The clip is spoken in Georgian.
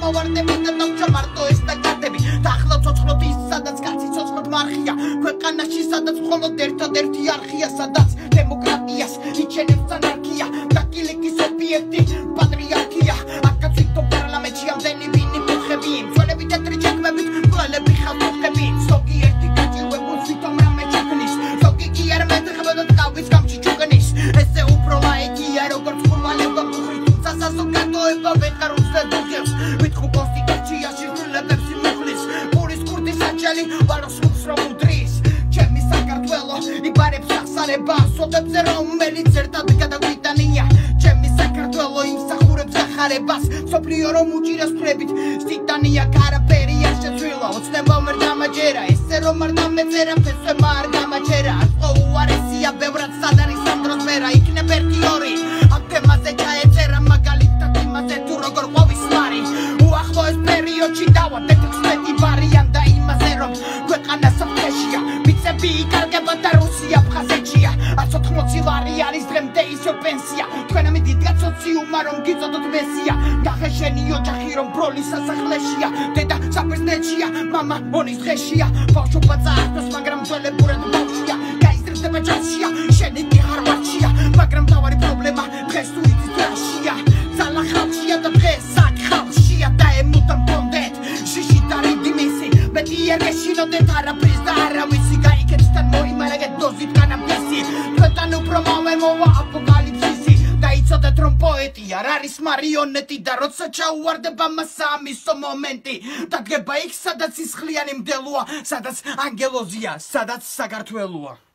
მოვარდები და დავჭა მარტო ეს და კარტები და ახლა ცოცხლობ ის სადაც კაცი ცოცხლად მარხია ქვეყანაში სადაც მხოლოდ ერთადერთი არხია სადაც დემოკრატიას იჩენებს ანარქია და კილიკის ობიექტი პატრიარქია აქაც ვიქო პარლამენტში ამდენი ვინი მოხები მძველები თეთრი ჩექმებით მკვლელები ხალხები ზოგიერთი გაჭირვებულს ვითომ რამე ჩაქმნის ზოგი კი არ მეტეხება და ტყავის გამში ჩუქნის ესე უფრო ლაიქია როგორც ხურვალება ბუხრი თუმცა საზოგადოება ვეყარობს და დუღებს ვიტყუ კონსტიტუციაში სრულებებს იმუხლის პურის კურდის საჭელი ვაროს ხუთს რომ უდრის ჩემი საქართველო იბარებს ახსარებას ოდებზე რომელიც ერთად გადაგვიტანია ჩემი საქართველო იმსახურებს ახარებას სოფლიო რომ უჭირავს ფრებით სტიტანია კარაფერი არ შეცვილა ოცნება ვერ დამაჯერა ესე რომ არ დამეწერა ფესვება არ გამაჯერა ხო უარესია ბევრად სად არის ამ დროს მერა იქნებ ერთი ორი ამ თემაზე ჩაეწერა მაგალითად იმაზე თუ როგორ ყოფის მარი უახლოეს პერიოდში დავადეთ 16 ვარიანტ და იმაზე რომ ქვეყანა საფრთხეშია მიწები იკარგება და რუსია აფხაზეთშია 180 ლარი არის დღემდე ისო პენსია თქვენ ამით გაცოციუმა რომ გიწოდოთ მესია ნახე შენი ოჯახი რომ ბროლის სასახლეშია დედა საფრთხეშია მამა ონის დღეშია ბავშვობა წაართოს მაგრამ ძველებურად ბავშვია გაიზრდება ჯაშია შენი კი ხარვატშია მაგრამ თავარი პრობლემა დღეს თუ იცით რაშია ძალა ხალხშია და დღეს აქ ხალხშია და ემუტამ პონდეთ შიში დარიდი მისი მეტი არ გეშინოდეთ არაფრის და არავისი გაიქეცთან მოიმარაგეთ დოზით კანაბისი თქვენთან უფრო მალე მოვა აპოკალიფსისი და იცოდეთ რომ პოეტი არ არის მარიონეტი და როცა ჩაუვარდება მას ამისო მომენტი და დგება იქ სადაც სისხლიანი მდელოა სადაც ანგელოზია სადაც საქართველოა